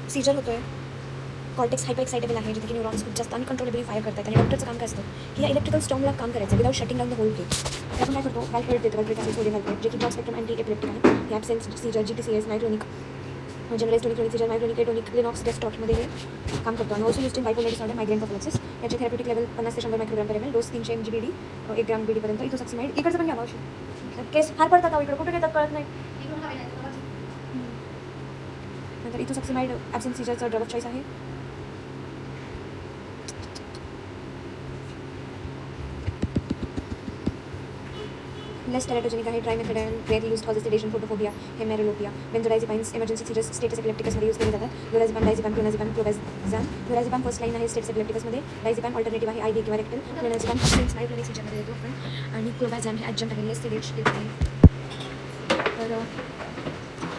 Caesar होतो आहे, cortex hyper excitable आहे, जिथे की न्यूरॉन्स खूप जास्त अनकंट्रोलेबली फायर करतात आणि डॉक्टरचं काम काय असतं की या इलेक्ट्रिकल स्टॉर्मला काम करायचं without shutting down the whole break. त्यातून काय करतो व्हॅल्प्रोएट देतो, व्हॅल्प्रोएट ॲसिड सोडियम व्हॅल्प्रोएट, जे की ब्रॉड स्पेक्ट्रम अँटी एपिलेप्टिक आहे. हे absence seizure, GTCS, myoclonic generalise tonic seizure, myoclonic tonic Lennox डेस्कटॉपमध्ये हे काम करतो. आणि also use in bipolar disorder, migraine problems. याचे थेरॅप्युटिक लेवल 50 ते 100 microgram per ml, dose 300 mg/d, 1 gram BD पर्यंत. इथोसॅक्सिमाइड इकडचं पण घ्या औषध. केस फार पडतात इकडे, कुठे घेतात कळत नाही. नंतर इथोसॅक्सिमाइड ॲब्सेंट सीजरचा ड्रग ऑफ चॉईस आहे. लेस टेराटोजेनिक आहे. Trimethadione rarely use causes sedation, photophobia, hemeralopia. Benzodiazepines emergency seizures status एपिलेप्टिकसमध्ये यूज केले जातात. Lorazepam, diazepam, clonazepam, clobazam. Lorazepam first line आहे स्टेटस एपिलेप्टिकसमध्ये. डायझेपॅम ऑल्टरनेटिव्ह आहे IV किंवा रेक्टल. क्लोनाझेपॅम स्नायुक्लिनिक सीजरमध्ये येतो आपण. आणि क्लोबॅझॅम हे ॲडजंट आहे, लेस सेडेट आहे. तर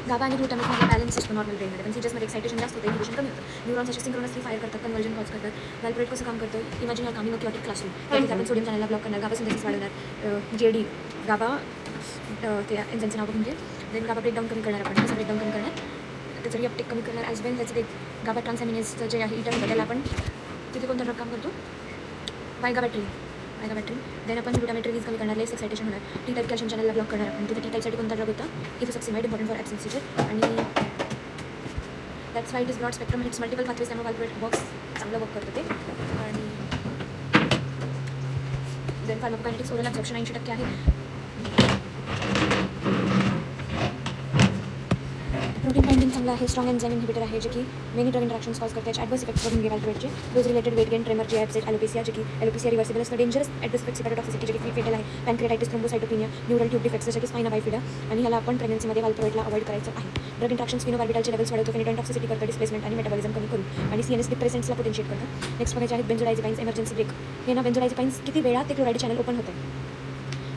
गाबा आणि ग्लुटामेटमध्ये बॅलन्स असतो नॉर्मल ब्रेनमध्ये, पण सीजर्समध्ये एक्साइटेशन जास्त होतं, इन्हिबिशन कमी होतं. न्यूरॉन्स असे सिंक्रोनसली फायर करतात, कन्वर्जन कॉज करतात. व्हॅल्प्रोएट कसं काम करतं, इमॅजिन कामिंग अ क्लॉटिक क्लासरूम. त्यामध्ये आपण सोडियम चॅनलला ब्लॉक करणार, गाबा सिंथेसिस वाढवणार, GAD गाबा ते एन्झाईमचं नाव म्हणजे देन गाबा ब्रेकडाऊन कमी करणार. आपण कसं ब्रेकडाऊन कमी करणार, त्याचं रिअपटेक कमी करणार ॲज वेल. त्याचं ते गाबा ट्रान्सॅमिनेसचं जे आहे इटर होतं त्याला आपण तिथे कोणता ड्रग काम करतो, वायगा बॅटरी. देन आपण ग्लुटामेट रिलीज कमी करणार, लेस एक्साइटेशन होणार. T टाईप कॅल्शियम चॅनलला ब्लॉक करणार आपण. तिथे T टाईपसाठी कोणता ड्रग होता, ethosuximide, important for absent seizure. आणि that's why it is broad spectrum, it's multiple pathways, त्यामुळे व्हॅल्प्रोएट बॉक्स चांगलं वर्क करतं ते. आणि देन फार्माकोकायनेटिक्स ओरल ॲब्झॉर्प्शन 80% आहे. प्रोटीन बाइंडिंग चांगला आहे, स्ट्रॉंग एन्झाइम इन्हिबिटर आहे, जे की मेनी ड्रग इंटरॅक्शन्स कॉज करते. ॲडवर्स इफेक्ट्स बघून घे व्हॅल्प्रोएटचे. Dose related weight gain, tremor, GI upset, alopecia, जे की ॲलोपेसिया रिव्हर्सिबल असतं. डेंजरस ॲडवर्स इफेक्ट्स हिपॅटोटॉक्सिसिटी, जे की फेटल आहे. Pancreatitis, thrombocytopenia, neural tube defects, जसे की स्पाइना बायफिडा. आणि ह्याला आपण प्रेग्नन्सीमध्ये व्हॅल्प्रोएटला अवॉइड करायचं आहे. ड्रग इंटरॅक्शन्स फिनोबार्बिटलचे लेवल्स वाढवतो, फेनिटॉन टॉक्सिसिटी करतं, डिस्प्लेसमेंट आणि मेटाबॉलिझम कमी करू. आणि CNS डिप्रेसेंट्सला पोटेन्शिएट करतं. नेक्स्ट बघायचे आहेत बेन्झोडायझेपाइन्स, इमर्जन्सी ब्रेक. हे ना बेन्झोडायझेपाइन्स किती वेळा ते क्लोराईड चॅनल ओपन होते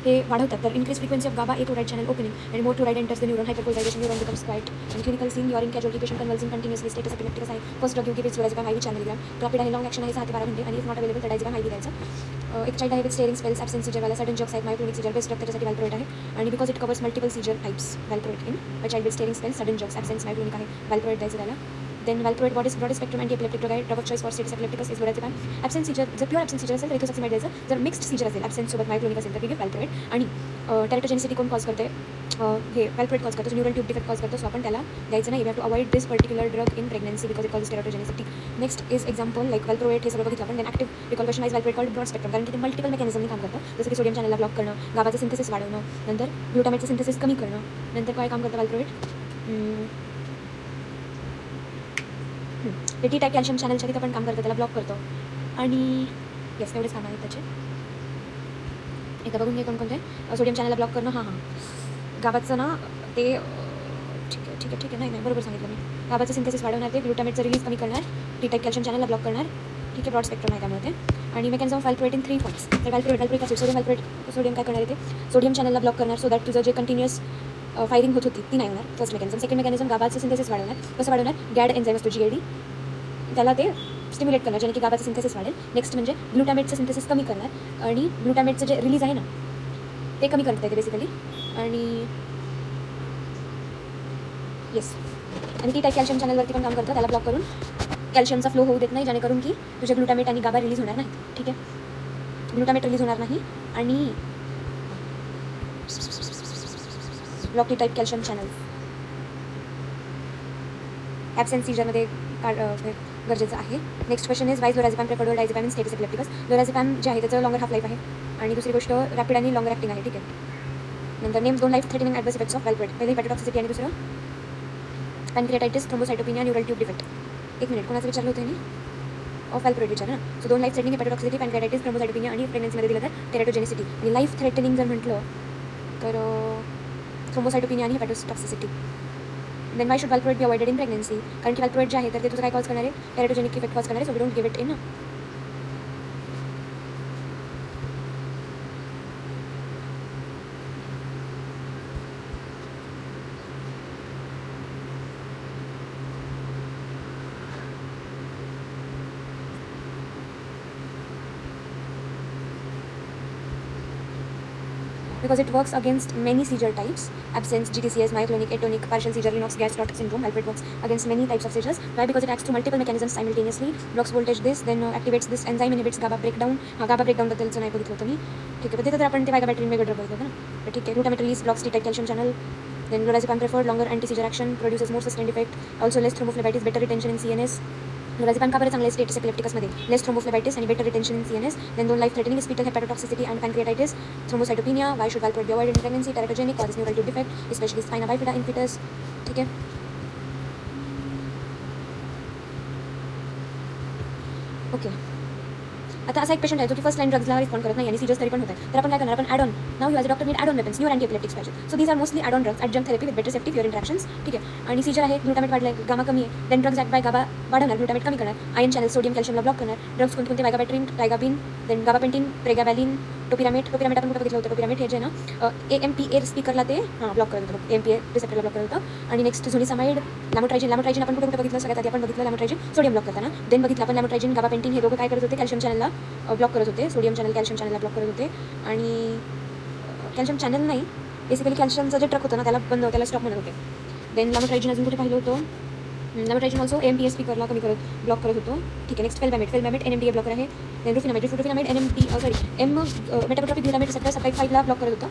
हे वाढवतात. तर increase frequency of GABA A chloride channel opening आणि more chloride enters the neuron, hyperpolarisation, neuron becomes quiet. आणि clinical scene you're in casualty, patient convulsing continuously, status epilepticus आहे. First drug give lorazepam IV 4 milligram. Rapid आहे, long action आहे, 6 ते 12 घंटे. आणि if not available तर डायझेपॅम IV द्यायचा. एक चाइल्ड आहे विथ स्टेरिंग स्पेल्स, ॲब्सेंट सीजरवाला, सडन जॉक्स आहेत, मायक्रोनिक सीजर. बेस्ट ड्रग त्याच्यासाठी व्हॅल्प्रोएट आहे. आणि because it covers multiple seizure types, valproate in a child with staring spells, sudden jerks, absent, myoclonic आहे, व्हॅल्प्रोएट द्यायचं त्याला. Then valproate broad spectrum anti epileptic drug आहे. Drug of choice for status epilepticus is lorazepam. Absent seizure, जर pure absent seizure असेल तर इथोसॅक्सिमाइड द्यायचं. जर mixed Caesar असेल, ॲब्सेंट सोबत मायक्रोनिक असेल तर व्हॅल्प्रोएट. आणि टेराटोजेनिसिटी कोण कॉज करते, हे व्हॅल्प्रोएट कॉज करतो, न्यूरल ट्यूब डिफेक्ट कॉज करतो. सो आपण त्याला द्यायचं नाही. We have to avoid this particular drug in pregnancy because it causes teratogenicity. Next is example like valproate, हे सगळं बघितलं आपण. Then active recall question is valproate called broad spectrum, कारण की ते मल्टिपल मेकॅनिझमने काम करतं. जसं की सोडियम चॅनलला ब्लॉक करणं, गाबाचं सिंथेसिस वाढवणं, नंतर ग्लुटामेटचं सिंथेसिस कमी करणं. नंतर काय काम करतं व्हॅल्प्रोएट, T टाईप कॅल्शियम चॅनलच्या तिथं पण काम करतं, त्याला ब्लॉक करतो. आणि येस एवढेच काम आहेत त्याचे. एकदा बघून घे कोणकोणते. सोडियम चॅनलला ब्लॉक करणं, हां गाबाचं ना ते ठीक आहे नाही बरोबर सांगितलं मी. गाबाचं सिंथेसिस वाढवणार, ते ग्लुटामेटचं रिलीज कमी करणार, T टाईप कॅल्शियम चॅनलला ब्लॉक करणार. ठीक आहे, ब्रॉड स्पेक्ट्रम आहे त्यामुळे ते. आणि मेकॅनिझम ऑफ व्हॅल्प्रोएट इन 3 पॉईंट्स. तर व्हॅल्प्रोएट ॲसिड, सोडियम काय करणार आहे ते सोडियम चॅनलला ब्लॉक करणार, सो दॅट तुझं जे कंटिन्युअस फायरिंग होत होती ती नाही होणार. First mechanism. सेकंड मेकॅनिझम गाबाचं सिंथेसिस वाढवणार. कसं वाढवणार, गॅड एन्झाईम असतो GAD, त्याला ते स्टिम्युलेट करणार, ज्याने की गाबाचं सिंथेसिस वाढेल. नेक्स्ट म्हणजे ग्लुटामेटचं सिंथेसिस कमी करणार आणि ग्लुटामेटचं जे रिलीज आहे ना ते कमी करता येते बेसिकली. आणि येस, आणि T टाईप कॅल्शियम चॅनलवरती पण काम करतं, त्याला ब्लॉक करून कॅल्शियमचा फ्लो होऊ देत नाही, जेणेकरून की तुझे ग्लुटामेट आणि गाबा रिलीज होणार नाही. ठीक आहे, ग्लुटामेट रिलीज होणार नाही. आणि block T type calcium channel absent सीजरमध्ये गरजेचं आहे. Next question is why lorazepam preferred over diazepam in status epilepticus. Lorazepam जे आहे त्याचं लॉंगर हाफ लाईफ आहे. आणि दुसरी गोष्ट रॅपिड आणि लॉंगर ॲक्टिंग आहे. ठीक आहे, नंतर names 2 life threatening adverse effects of valproate. पहिले हिपॅटोटॉक्सिसिटी आणि दुसरं pancreatitis, thrombocytopenia, neural tube defect. एक मिनिट, कोणाचं विचारलं होतं मी, ऑफ व्हॅल्प्रोएट विचारलं ना. So 2 life threatening hepatotoxicity, pancreatitis, thrombocytopenia आणि प्रेग्नन्सीमध्ये दिलं तर टेराटोजेनिसिटी. आणि लाईफ थ्रेटनिंग जर म्हटलं तर थ्रोम्बोसायटोपिनिया आणि hepatotoxicity. Then why should valproate be avoided in pregnancy, कारण की व्हॅल्प्रोएट जे आहे तर ते तुझं काय कॉज करणार आहे, टेराटोजेनिक इफेक्ट कॉज करणार आहे. So we don't give it in. because it works against many seizure types: absence, GTCS, myoclonic, atonic, partial seizure, Lennox-Gastaut syndrome. Alfred works against many types of seizures. Why? Because it acts through multiple mechanisms simultaneously. Blocks voltage this, then activates this enzyme, inhibits GABA breakdown. GABा breakdown बद्दलचं नाही बघितलं होतं मी. ठीक आहे, पण तिथं तर आपण ते वायगाबॅट्रीन वेगळं ड्रग बघितलं होतं ना. तर ठीक आहे, glutamate release blocks T-type calcium channel. Then lorazepam preferred longer anti-seizure action, produces more sustained effect, also less thrombophlebitis, better retention in CNS. Lorazepam का बरं चांगले स्टेटस एपिलेप्टिकसमध्ये? लेस थ्रोम्बोफ्लेबायटिस आणि better retention in CNS. Then 2 life threatening स्पीटल hepatotoxicity and pancreatitis, thrombocytopenia. Why should valproate be avoided in pregnancy? Teratogenic, causes neural tube defect, especially spina bifida in foetus. ठीक आहे, okay. आता असा एक patient आहे जो की फर्स्ट लाईन ड्रग्सला रिस्पॉन्ड करत नाही आणि सीजर्स तरी पण होत आहे. तर आपण काय करणार? आपण add on, now you as a doctor need add on weapons, new anti epileptics पाहिजे. So these are mostly add on drugs, adjunct therapy with better safety, fewer interactions. ठीक आहे, आणि सीजर आहे, ग्लुटामेट वाढलाय, गामा कमी आहे, then drugs act bye गाबा वाढवणार, glutamate कमी करणार, आयन चॅनल सोडियम कॅल्शियमला ब्लॉक करणार. ड्रग्स कोणते? वायगाबॅट्रीन, टायगाबिन, देन गाबापेंटिन, प्रेगाबॅलिन, टोपिरामेट. टोपिरामेट आपण कुठं बघितलं होतं? टोपिरामेट हे जे ना AMPA स्पीकरला ते ब्लॉक करत होतं, AMPA रिसेप्टरला ब्लॉक करत होतं. आणि नेक्स्ट झोनिसामाइड, लॅमोट्रायजिन आपण कुठे बघितलं? सगळ्यात आधी आपण बघितलं लॅमोट्रायजिन सोडियम ब्लॉक करताना. देन बघितलं आपण लॅमोट्रायजिन, गाबापेंटिन, हे दोघं काय करत होते? कॅल्शियम चॅनलला ब्लॉक करत होते, सोडियम चॅनल कॅल्शियम चॅनलला ब्लॉक करत होते. आणि कॅल्शियम चॅनल नाही, बेसिकली कॅल्शियमचं जे ट्रक होतं ना त्याला स्टॉप म्हणत होते. देन लॅमोट्रायजिन अजून कुठे पाहिलं होतं? लॅमोट्रायजिन ऑल्सो AMPA स्पीकरला कमी ब्लॉक करत होतो. ठीक आहे, नेक्स्ट फेल्बॅमेट NMDA ब्लॉकर आहे. Then rufinamide metabotropic glutamate receptor subtype 5ला ब्लॉक करत होतं.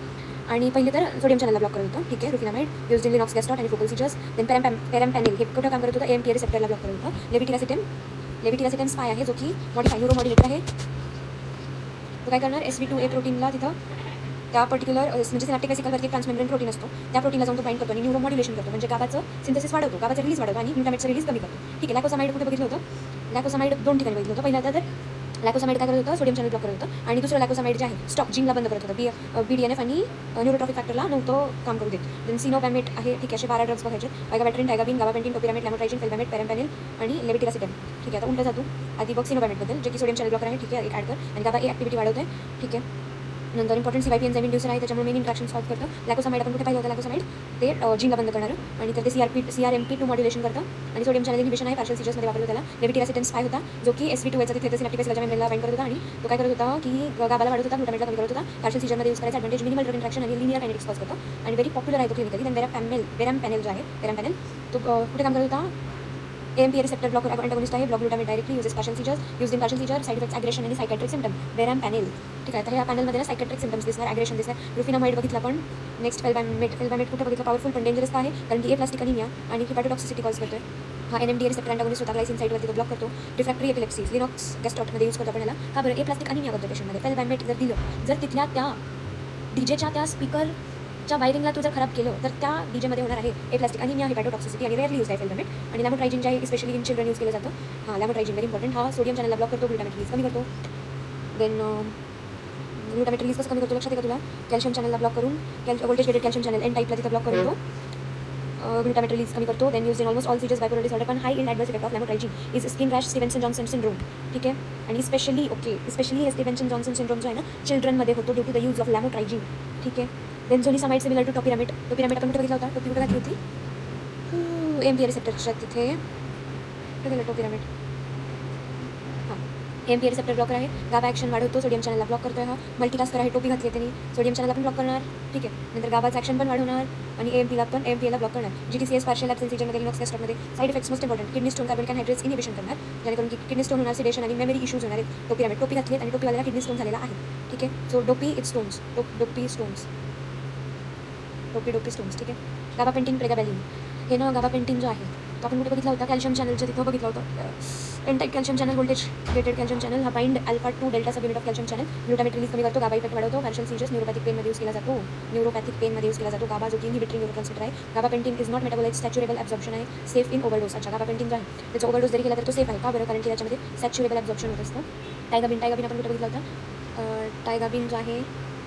आणि पहिले तर सोडियम चॅनलला ब्लॉक करत होतं. ठीक आहे, रुफिनामाइड युज्ड इन Lennox-Gastaut आणि फोकल सीजर्स. देन पेरॅम्पॅनिल हे कुठं काम करत होतं? AMPA रिसेप्टरला ब्लॉक करत होतं. लेविटिरासिटेम स्पाय आहे जो की न्यूरो मॉड्युलेटर आहे. तो काय करणार? SV2A प्रोटीनला तिथं त्या पर्टिक्युलर म्हणजे सिनॅप्टिक वेसिकलवरती ट्रान्समेम्ब्रेन प्रोटीन असतो, त्या प्रोटीनला जाऊन तो बाइंड करतो आणि न्यूरो मॉड्युलेशन करतो, म्हणजे गाबाचं सिंथेसिस वाढवतो, गाबाचं रिलीज वाढवतो आणि ग्लुटामेटचं रिलीज कमी करतो. ठीक आहे, लॅकोसामाइड कुठे बघितलं होतं? लॅकोसामाइड 2 ठिकाणी बघितलं होतं. पहिल्यांदा तर लॅकोसामाइड काय करत होतं? सोडियम चॅनल ब्लॉक करत होतं. आणि दुसरं लॅकोसामाइड जे आहे स्टॉप जीनला बंद करत होतं, BDNF आणि न्यूरोट्रॉफिक फॅक्टरला नव्हतं काम करू देत. देन सिनोपॅमेट आहे. ठीक आहे, असे 12 ड्रग्स बघायचे: वायगाबॅट्रीन, टायगाबिन, गाबापेंटिन, टोपिरामेट, लॅमोट्रायजिन, फेल्बॅमेट, पेरॅम्पॅनिल आणि लेविटिरासिटेम. ठीक आहे, आता उलटा जातो. आधी बघ सिनोपॅमेटबद्दल, जे की सोडियम चॅनल ब्लॉकर आहे. ठीक आहे, एक ॲड कर आणि गाबा ॲक्टिव्हिटी वाढवते. ठीक आहे, नंतर इम्पॉर्टंट CYP एन्झाइम इंड्युसर आहे, त्याच्यामुळे मेन इंट्रॅक्शन सॉल्व करतं. लॅकोसामाइड आपण कुठे पाहिलं होतं? लॅकोसामाइड ते जीनला बंद करणार आणि तर ते CRMP2 मॉड्युलेशन करतं आणि सोडियम चॅनल इन्हिबिशन आहे, पार्शियल सीजर्समध्ये वापरलं त्याला. लेविटिरासिटेम स्पाय होता जो की SV2A तिथे सिनॅप्टिक वेसिकलच्या मेम्ब्रेनला बाइंड करत होता आणि तो काय करत होता की गाबाला वाढत होता, ग्लुटामेटला कमी करत होता. पार्शियल सीजरमध्ये यूज करायचा ॲडव्हांटेज मिनिमल ड्रग इंट्रॅक्शन आणि लिनियर कायनेटिक्स कॉज करतो आणि व्हेरी पॉप्युलर आहे तो क्लिनिकली. देन पेरॅम्पॅनिल जो आहे, पेरॅम्पॅनिल तो कुठे काम करत होता? AMPA रिसेप्टर ब्लॉकर अँटागोनिस्ट आहे. Block glutamate directly uses partial seizures, use in partial seizure, side effects aggression आणि सायकॅट्रिक सिम्पटम. पेरॅम्पॅनिल. ठीक आहे, तर ह्या पॅनलमध्ये ना सायकॅट्रिक सिम्पटम्स दिसणार, ॲग्रेशन दिसणार. रुफिनामाइड बघितलं आपण. नेक्स्ट फेल्बॅमेट कुठे बघितलं? पॉवरफुल पण डेंजरस आहे, कारण की प्लास्टिक अनिमिया आणि हेपॅटोटॉक्सिसिटी कॉज करतोय. हा NMDA रिसेप्टर अँटागोनिस्ट होता, ग्लायसिन साईटवरती तो ब्लॉक करतो. रिफ्रॅक्टरी एपिलेप्सी, Lennox-Gastautमध्ये यूज करतो आपण याला. का बरं? प्लास्टिक अनिमिया करतो पेशंटमध्ये. फेल्बॅमेट जर दिलं, जर तिथल्या त्या डीजेच्या त्या स्पीकरच्या वायरिंगला तू जर खराब केलं तर त्या डीजेमध्ये होणार आहे प्लास्टिक अनिमिया, हेपॅटोटॉक्सिसिटी आणि रेअरली यूज आहे फेल्बॅमेट. आणि लॅमोट्रायजिन जे आहे स्पेशली इन चिल्ड्रन यूज केलं जातं. हां, लॅमोट्रायजिन व्हेरी इम्पॉर्टंट. हा सोडियम चॅनलला ब्लॉक करतो, ग्लुटामेट रिलीज कमी करतो. देन ग्लुटामेट रिलीज कसं कमी करतो लक्षात आहे का तुला? कॅल्शियम चॅनलला ब्लॉक करून voltage gated calcium channel N टाईपला तिथं ब्लॉक करतो, ग्लुटामेट रिलीज कमी करतो. Then use in almost all seizures bipolar disorder. पण high in adverse effect of lamotrigine is skin rash, Stevenson Johnson syndrome. ठीक आहे, आणि स्पेशली हे स्टीव्हन्सन जॉन्सन सिंड्रोम जो आहे ना चिल्ड्रनमध्ये होतो due to the use of lamotrigine. ठीक आहे, then zonisamide similar to topiramate आपण कुठे बघितला होता? टोपी कुठे घातली होती? AMPA रिसेप्टरच्या तिथे कुठे गेलं टोपिरामेट? हां, AMPA रिसेप्टर ब्लॉकर आहे, गाबा ॲक्शन वाढवतो, सोडियम चॅनलला ब्लॉक करतोय. हा मल्टीटास्कर आहे, टोपी घातली आहे त्यांनी, सोडियम चॅनलला पण ब्लॉक करणार. ठीक आहे, नंतर गाबाचं ॲक्शन पण वाढवणार आणि AMPAला ब्लॉक करणार. GTCS पार्शियल ॲब्सेंट सीजरमध्ये Lennox-Gastautमध्ये side effects most important: kidney stone, carbonic anhydrase inhibition करणार, जेणेकरून की किडनी स्टोन होणार, सिडेशन आणि मेमरी इश्यूज होणार आहेत. टोपिरामेट टोपी घातली आणि टोपीवाल्याला किडनी स्टोन झालेला आहे. ठीक आहे, सो डोपी स्टोन्स. ठीक आहे, गाबापेंटिन, प्रेगाबॅलिन हे ना गाबापेंटिन जो आहे तो आपण कुठे बघितला होता? कॅल्शियम चॅनलच्या तिथं बघितला होता. N type calcium channel, voltage gated calcium channel. हा bind alpha 2 delta subunit of calcium channel. Glutamate release कमी करतो, गाबा इफेक्ट वाढवतो. पार्शियल सीजर्स, न्यूरोपॅथिक पेनमध्ये यूज केला जातो. गाबा जो की इनहिबिटरी न्यूरोट्रान्समीटर आहे. Gabapentin is not metabolite, saturable absorption आहे, सेफ इन ओव्हरडोस. अच्छा, गाबापेंटिन जो आहे त्याचा ओव्हरडोस जरी केला तर तो सेफ आहे. का बरं? कारण की त्याच्यामध्ये सॅच्युरेबल ॲब्झॉर्प्शन होत असतं. टायगाबिन आपण कुठे बघितला होता? टायगाबिन जो आहे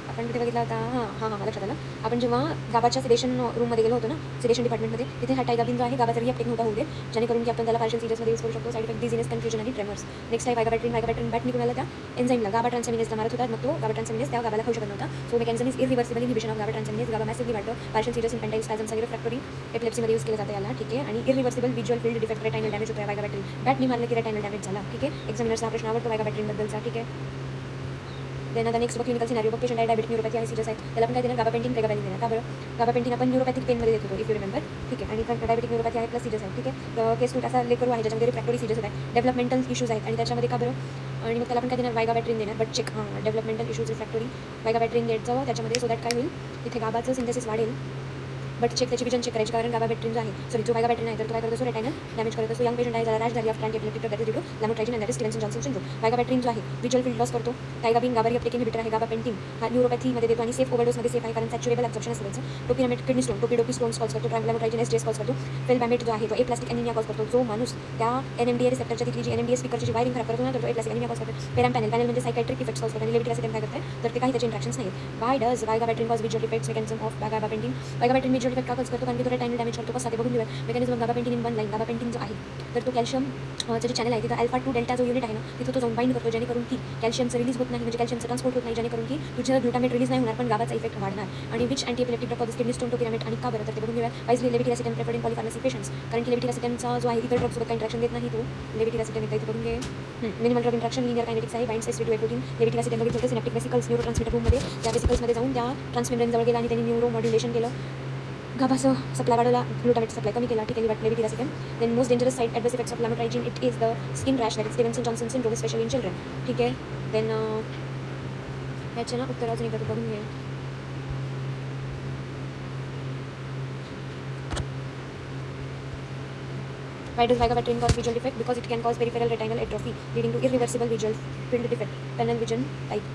आपण कुठे बघितला होता? हां लक्षात आलं. आपण जेव्हा गाबाच्या सिडेशन रूममध्ये गेलो होतो ना, सिडेशन डिपार्टमेंटमध्ये, तिथे हा टायगाबिन जो आहे गाबाचा रिॲक्टिव्ह नव्हता होऊ दे, जेणेकरून की आपण त्याला पार्शियल सीजर्समध्ये यूज करू शकतो. साईड इफेक्ट डिझिनेस, कन्फ्युजन आणि ट्रेमर्स. नेक्स्ट आहे वायगाबॅट्रीन बॅट निघून आला त्या एन्झाईमला, गाबा ट्रान्सॅमिनेजला मारत होता, मग तो गाबा ट्रान्सॅमिनेज त्या गाबाला खाऊ शकत नव्हता. So mechanism is irreversible inhibition of GABA transaminase. GABA massively वाढतं. पार्शियल सीजर्स, इन्फॅन्टाईल स्पॅझम्स आणि रिफ्रॅक्टरी एपिलेप्सीमध्ये यूज केलं जातं याला. ठीक आहे, आणि irreversible visual field defect, retinal damage होतो वायगाबॅट्रीन बॅटनी मारलं की रेटायनल डॅमेज झाला. ठीक आहे, एक्झामिनर्सचा प्रश्न आवडतो वायगाबॅट्रीनबद्दलचा. ठीक आहे, देन आता नेक्स्ट क्लिनिकल सिनारिओ बघ, पेशंट आहे डायबिटिक न्यूरोपॅथी आहे, सीजर्स आहे, त्याला आपण काय देणार गाबापेंटिन प्रेगाबॅलिन देणार. का बरं? गाबापेंटिन आपण न्यूरोपॅथिक पेनमध्ये देत होतो, इफ यू रिमेंबर. ठीक आहे. आणि डायबिटिक न्यूरोपॅथी आहे प्लस सीजर्स आहे. ठीक आहे. केस टूट असा लेकरू आहे ज्याच्यामध्ये रिफ्रॅक्टोरी सीजर्स होत आहे, डेव्हलपमेंटल इश्यूज आहेत आणि त्याच्यामध्ये का बरं? आणि मग त्याला आपण काय देणार वायगाबॅट्रिन देणार. बट चेक डेव्हलपमेंटल इश्यूज रिफ्रॅक्टोरी वायगाबॅट्रिन देत जावं त्याच्यामध्ये, सो दॅट काय होईल इथे गाबाचं सिंथेसिस वाढेल. बट चेक त्याची विजन चेक करायची, कारण गाबाबॅट्रिन जो आहे जो वायगाबॅट्रिन आहे तर तो काय करत असतो रेटायनल डॅमेज करत असतो. यंग पेशंट आहे ज्याला रॅश झाली after anti epileptic drug due to lamotrigine and that is Stevenson Johnson syndrome. Vigabatrin जो आहे विज्युअल फील्ड लॉस करतो. टायगाबिन गाबारी अपटेक इनहिबिटर आहे. गाबापेंटिन हा न्यूरोपॅथीमध्ये देतो आणि सेफ ओव्हरडोसमध्ये सेफ आहे कारण सॅच्युरेबल ॲब्झॉर्प्शन असतं त्याचं. टोपिरामेट किडनी स्टोन टोपिडोपी स्टोन्स कॉज करतो. लॅमोट्रायजिन एस कॉज करतो. फेलबॅमेट जो आहे तो एप्लास्टिक एनिमिया कॉज करतो. जो माणूस त्या NMDA रिसेप्टरच्या तिथली जी NMDA स्पीकरची जी वायरिंग खराब करतो ना तर तो एप्लास्टिक एनिमिया कॉज करतो. पेराम पॅनल म्हणजे सायकॅट्रिक इफेक्ट्स कॉज करतो आणि लेविटिरासिटम काय करते तर ते काही त्याचे इंट्रॅक्शन्स नाही. Why does vigabatrin cause visual effects mechanism of gabapentin. Vigabatrin visual effect का कॉज करतो कारण की तो रेटायनल डॅमेज करतो. कसं ते बघून घेऊया. Mechanism of gabapentin in one line. Gabapentin जो आहे तर तो कॅल्शियम जे चॅनल आहे तिथं अल्फा 2 डेल्टा जो युनिट आहे ना तिथं तो जाऊन बाइंड करतो जेणेकरून की कॅल्शियमचं रिलीज होत नाही, म्हणजे कॅल्शियमचं ट्रान्सपोर्ट होत नाही, जेणेकरून की तुझं ग्लुटामेट रिलीज नाही होणार पण गाबाचा इफेक्ट वाढणार. आणि which anti epileptic drug causes kidney stone topiramate आणि का बरं तर ते बघून घेऊया. Wisely लेविटिरासिटम preferred in polypharmacy patients, कारण की लेविटिरासिटमचा जो आहे इतर ड्रगसोबत काही इंट्रॅक्शन देत नाही. तो लेविटिरासिटम एकदा इथे बघून घे. Minimal drug interaction linear kinetics आहे. बाइंड्स एस2 प्रोटीन. लेविटिरासिटम बघितलं होतं सिनेप्टिक वेसिकल्स न्यूरोट्रान्समीटर रूममध्ये, त्या वेसिकल्समध्ये जाऊन त्या ट्रान्समेम्ब्रेन जवळ गेला आणि त्यांनी न्यूरो मॉड्युलेशन केलं. गाबाचं सप्लाय वाढवला, ग्लुटामेट सप्लाय कमी केला. ठीक आहे. Levetiracetam. Then most dangerous side adverse effects of lamotrigine it is the skin rash that is Stevenson Johnson syndrome especially in children. ठीक आहे. देन ह्याचे ना उत्तर अजून एकदा तू बघून घे. Why does vigabatrin cause visual defect? Because it can cause peripheral retinal atrophy, leading to irreversible visual field defect, tunnel vision type.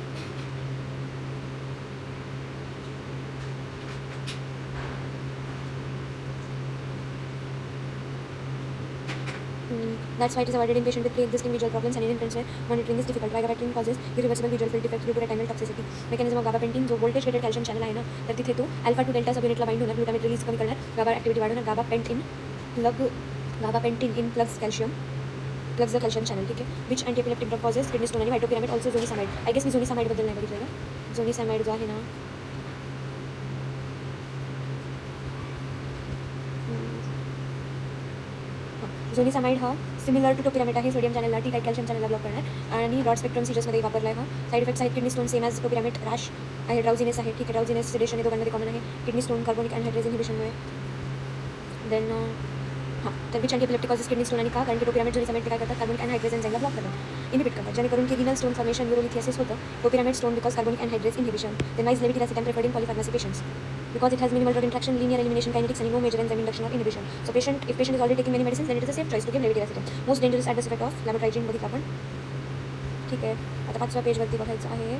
That's why it is avoided in patients with pre-existing visual problems and in infants where monitoring is difficult. Vigabatrin causes irreversible visual field defect due to retinal toxicity. Mechanism of gabapentin जो voltage rated calcium channel आहे ना तर तिथे तो alpha 2 delta सबयुनिटला bind होणार, glutamate release कमी करणार, गाबा activity वाढवणार. Gabapentin in plugs calcium plugs the calcium channel. ठीक आहे. Which anti epileptic drug causes kidney stone आणि व्हायटोपिरामेट ऑल्सो झोनिसामाइड. आय गेस मी झोनिसामाइडबद्दल नाही बघितलं. झोनिसामाइड जो आहे ना झोनिसामाइड हा सिमिलर टू टोपिरामेट आहे. सोडियम चॅनलला ठीक आहे कॅल्शियम चॅनलला ब्लॉक करणार आणि ब्रॉड स्पेक्ट्रम सीजर्समध्ये वापरला आहे. हा साईड इफेक्ट्स आहेत kidney stone same as topiramate, rash आहे, ड्राउझिनेस आहे. ठीक आहे. ड्राउझिनेस सेडेशन हे दोघांमध्ये कॉमन आहे. किडनी स्टोन कार्बोनिक अनहायड्रेज इनहिबिशनमुळे. देन तर which anti epileptic causes kidney stone आणि का कारण की टोपिरामेट झोनिसामाइड काय करतात कार्बोनिक अनहायड्रेज एन्झाइमला ब्लॉक करतात, इनहिबिट करतात, जेणेकरून की रिनल स्टोन फॉर्मेशन न्यूरोलिथियासिस होतं. Topiramate stone because carbonic anhydrase inhibition. Then why's levetiracetam preferred in polypharmacy patients because it has minimal drug interaction, linear elimination kinetics and no major enzyme induction or inhibition. So if patient is already taking many medicines, then it is a safe choice to give levetiracetam. Most dangerous adverse effect of lamotrigine बघितलं आपण. ठीक आहे. आता 5व्या पेजवरती बघायचं आहे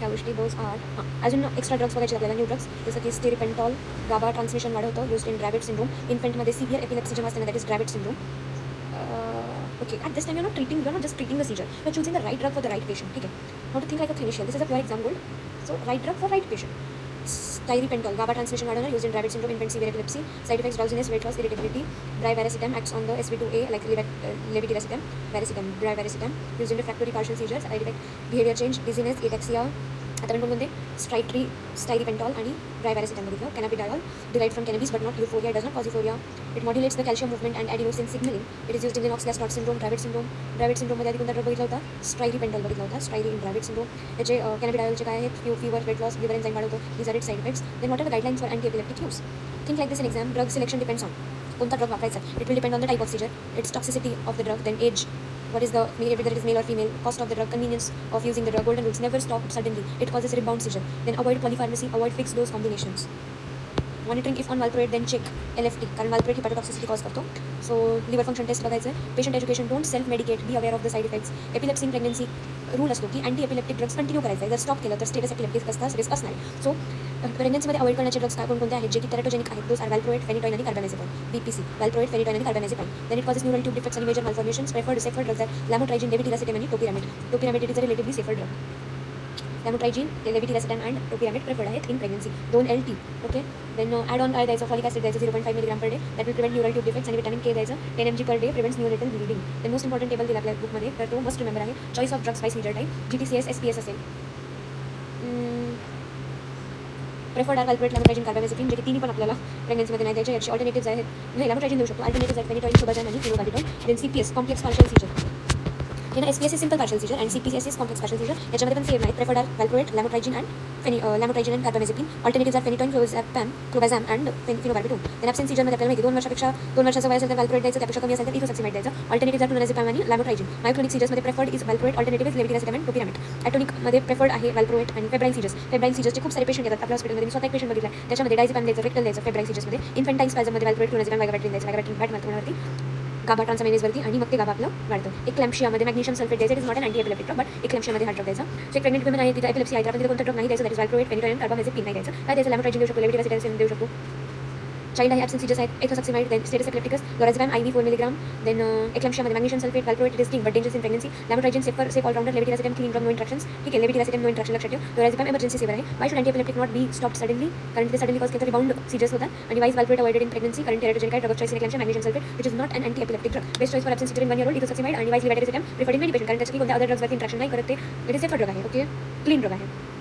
ह्या गोष्टी. दोज आर अजून एक्स्ट्रा ड्रग्स बघायचे आपल्याला, न्यू ड्रग्स जसं की स्टेरिपेंटॉल गाबा ट्रान्समिशन वाढवतं, युज्ड इन ड्रायव्हिट सिंड्रोम. इन्फंटमध्ये सिव्हिअर एपिलेप्सी जेव्हा असते ना that is Dravet syndrome. Okay, at this time you're not just treating the seizure, you're choosing the right drug for the right patient. ठीक है. Now to think like a clinician, this is a pure example. So right drug for right patient. Styripentol, GABA transmission warner used in Dravet syndrome, infant severe epilepsy. Side effects: drowsiness, weight loss, irritability. Brivaracetam acts on the SV2A like levetiracetam. Brivaracetam used in refractory partial seizures. Side effect: behavior change, dizziness, ataxia. आता आपण कोणते स्टायरिपेंटॉल आणि brivaracetam बघितलं. Cannabidiol derived from cannabis but not euphoria, does not cause euphoria. It modulates the calcium movement and adenosine signalling. It is used in Lennox Gastaut syndrome, Dravet syndrome. Dravet सिंड्रोममध्ये आधी कोणता drug बघितला होता? स्टायरिपेंटॉल बघितला होता. स्टायरी in Dravet syndrome. याचे कॅनाबिडायॉलचे काय आहेत? Fever, weight loss, liver enzyme वाढवतो. These are it side effects. Then what are the guidelines for anti epileptic use? Think like this in exam. Drug selection depends on कोणता drug वापरायचा. It will depend on the type of seizure, its toxicity of the drug, then age, what is the whether it is male or female, cost of the drug, convenience of using the drug. Golden rules: never stop suddenly, it causes rebound seizure. Then avoid polypharmacy, avoid fixed dose combinations. Monitoring if on valproate then check LFT कारण valproate hepatotoxicity cause करतो. So liver function test बघायचं. Patient education, don't self medicate, be aware of the side effects. Epilepsy in pregnancy rule असतो की anti epileptic drugs continue करायचं आहे. जर stop केलं तर स्टेटस एपिलेप्टिक असतात, रिस्क असणार. सो प्रेग्नन्सीमध्ये अवॉइड करण्याचे ड्रग्स काय कोणते आहेत जे की टेराटोजेनिक आहेत? दोज आर व्हॅल्प्रोएट, फेनिटॉइन आणि कार्बॅमेझेपाइन. BPC व्हॅल्प्रोएट, फेनिटॉइन आणि carbamazepine. Then it causes neural tube defects आणि major malformations. Preferred safer drugs आहेत लॅमोट्रायजिन, लेविटिरासिटम आणि topiramate. Topiramate it is a relatively safer drug. Lamotrigine, levetiracetam and topiramate preferred आहेत in pregnancy. 2 LT. Okay. Then add on काय द्यायचं? Folic acid द्यायचं 0.5 mg per day. That will prevent neural tube defects. आणि vitamin K द्यायचं 10 mg per day, prevents neonatal bleeding. Then most important table दिला आपल्या बुकमध्ये तर तो मस्ट रिमेंबर आहे. Choice of drugs by seizure type. GTCS SPS असेल. Preferred are valproate, lamotrigine, carbamazepine जे की तिन्ही पण आपल्याला प्रेग्नन्सीमध्ये नाही द्यायचे. याची ऑल्टरनेटिव्ज आहेत. नाही लॅमोट्रायजिन देऊ शकतो. अल्टरनेटिव्ज आहेत फेनिटॉइन, शोबाजान आणि फ्लोरोगालिटॉन. Then CPS complex partial seizure. हे ना SPSS simple partial seizure and CPSS complex partial seizure, याच्यामध्ये पण सेम आहे. Preferred are valproate, lamotrigine and carbamazepine. Alternatives are phenytoin, clobazam and phenobarbitone. Then absent सीजरमध्ये आपल्याला माहिती 2 वर्षाचं वय असेल तर व्हॅल्प्रोएट द्यायचं, त्यापेक्षा कमी असेल तर इथोसॅक्सिमाइड द्यायचं. ऑल्टरनेटिव्हज आर क्लोनाझेपॅम आणि लॅमोट्रायजिन. मायोक्लोनिक सीजर्समध्ये preferred is valproate, alternative is levetiracetam and topiramate. ॲटोनिकमध्ये प्रेफर्ड आहे व्हॅल्प्रोएट आणि फेब्राईल सीजर्सचे खूप सारे पेशंट येतात आपल्या हॉस्पिटलमध्ये. मी स्वतः एक पेशंट बघितला आहे, त्याच्यामध्ये डायझेपॅम द्यायचं, रेक्टल द्यायचं फेब्राईल सीजर्समध्ये. इन्फंटाईल स्पॅझममध्ये व्हॅल्प्रोएट, क्लोनाझेपॅम, व्हायगाबॅट्रिन द्यायचं. व्हायगाबॅट्रिन बॅट मारतो कोणावरती, गाबा ट्रान्सअमिनेजवरती, आणि मग ते गाबा आपलं वाढतं. एक्लॅम्शियामध्ये मॅग्नेशियम सल्फेट द्यायचं. It is not an anti epileptic drug, but एक्लॅम्शियामध्ये हा ड्रग द्यायचा. सो एक प्रेग्नेंट वुमन आहे, तिथे एपिलेप्सी आहे, तर आपण तिथे कोणतं ड्रग नाही द्यायचं. दॅट इज व्हॅल्प्रोएट, फेनिटॉइन, कार्बामेझेपिन नाही द्यायचं. काय द्यायचं? लॅमोट्रायजिन देऊ शकतो, लेव्हिटिराझेपॅम देऊ शकतो. चाइल्ड आहे, ॲब्सेंट सीजर्स आहेत, ethosuximide, then status epilepticus, lorazepam IV 4 milligram. Then एक्लॅम्शियामध्ये magnesium sulphate, valproate, it is but dangerous in pregnancy. Lamotrigine safe allrounder, levetiracetam clean drug, no interactions. ठीक आहे, लेव्हिटिराझेपॅम नो इंट्रॅक्शन लक्षात ठेव. Lorazepam emergency saver आहे. Why should anti epileptic not be stopped suddenly? कारण ते suddenly cause केलं तर rebound seizures होतात. आणि why is valproate avoided in pregnancy, कारण टेरेटोजेनिक आहे, drug of choice in eclampsia, magnesium sulphate, which is not an anti epileptic drug. Best choice for absent seizure in 1 year old, ethosuximide आणि why is levetiracetam preferred in many patient, कारण त्याची कोणत्या other ड्रग्सवरती interaction नाही करत, ते it is safer drug आहे. Okay, clean drug आहे.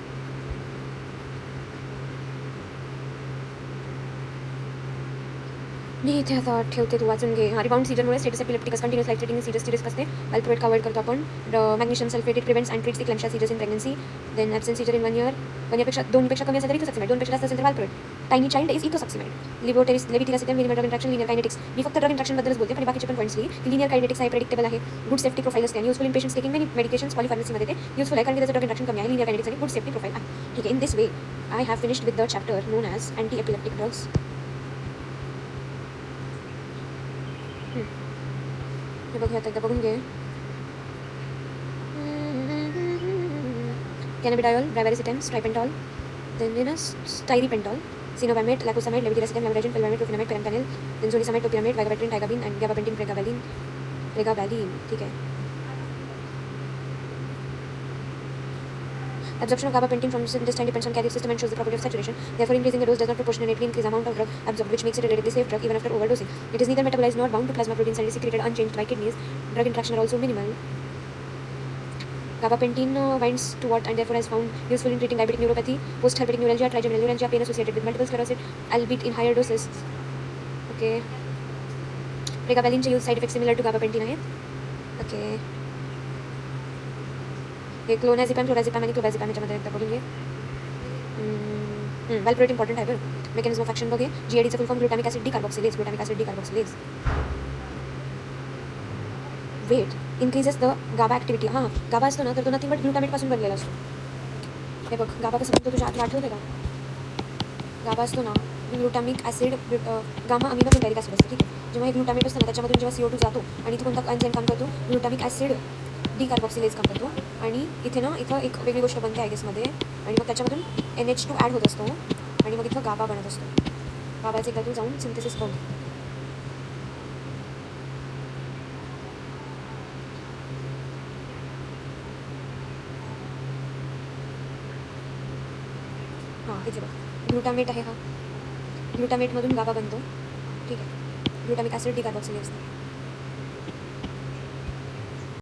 मी इथे आता ठेवते, तू वाचून घे. Rebound सीजरमुळे status epilepticus, continuous life threatening सीजर्सची रिस्क असते. व्हॅल्प्रोएट का अवॉइड करतो आपण. Magnesium sulphate, it prevents and treats eclampsia seizures in pregnancy. Then absent seizure in 1 year, 1 yearपेक्षा 2पेक्षा कमी असेल तर इथोसॅक्सिमाइड, 2पेक्षा जास्त असेल तर valproate. Tiny child is ethosuximide. Levetiracetam, minimal drug interaction, linear kinetics. मी फक्त ड्रग इंट्रॅक्शनबद्दलच बोलते, पण बाकीचे पण पॉईंट्स लिही. लिनियर कायनेटिक्स आहे, प्रेडिक्टेबल आहे, गुड सेफ्टी प्रोफाईल असते आणि useful in patients taking many medications. पॉलिफार्मसीमध्ये ते युजफुल आहे, कारण त्याचं ड्रग इंट्रॅक्शन कमी आहे. लिनियर कायनेटिक्स आणि गुड सेफ्टी प्रोफाईल आहे. ठीक आहे, in this way I have finished with the chapter known as anti epileptic drugs. हे बघूया आता, एकदा बघून घे. Cannabidiol, brivaracetam, stiripentol, then stiripentol, cenobamate, lacosamide, levetiracetam, lamotrigine, felbamate, tofinamate, perampanel, then zonisamide, topiramate, vigabatrin, tiagabine and gabapentin, pregabalin. ठीक आहे. Absorption of gabapentin from intestine depends on carrier system and shows the property of saturation. Therefore, increasing the dose does not proportionately increase the amount of drug absorbed, which makes it a relatively safe drug even after overdosing. It is neither metabolized nor bound to plasma proteins and is secreted unchanged by kidneys. Drug interaction are also minimal. Gabapentin binds to what and therefore has found useful in treating diabetic neuropathy, post-herpetic neuralgia, trigeminal neuralgia, pain associated with multiple sclerosis, albeit in higher doses. Okay. Pregabalin use side effects similar to gabapentin आहेत. Okay. हे क्लोनाझेपॅम, क्लोराझेपॅम आणि क्लोबॅझेपॅम याच्यामध्ये एकदा बघून घे. व्हॅल्प्रोएट important आहे बरं. Mechanism of action बघे. GADचं full form glutamic acid decarboxylase. Glutamic acid decarboxylase. Wait increases the GABA activity. हां, गाबा असतो ना, तर तो नथिंग बट ग्लुटामेटपासून बनलेला असतो. हे बघ, गाबा कसं बनतो तुझ्या आठवतं आहे का? गाबा असतो ना, ग्लुटामिक ॲसिड, गामा अमिनो ग्लुटॅरिक ॲसिड असतं. ठीक आहे. जेव्हा हे ग्लुटामेट असतं ना, त्याच्यामधून जेव्हा CO2 जातो आणि तो कोणता एन्झाईम काम करतो, ग्लुटामिक ॲसिड डिकार्बॉक्सिलेज काम करतो. आणि इथे ना, इथं एक वेगळी गोष्ट बनते आय गेसमध्ये, आणि मग त्याच्यामधून NH2 ॲड होत असतो आणि मग इथं गाबा बनत असतो. गाबाचे एकदा तू जाऊन सिंथेसिस बघ. हां, इथे बघ, ग्लुटामेट आहे. हा ग्लुटामेटमधून गाबा बनतो. ठीक आहे. ग्लुटामिक ॲसिड डिकार्बॉक्सिलेज असतं.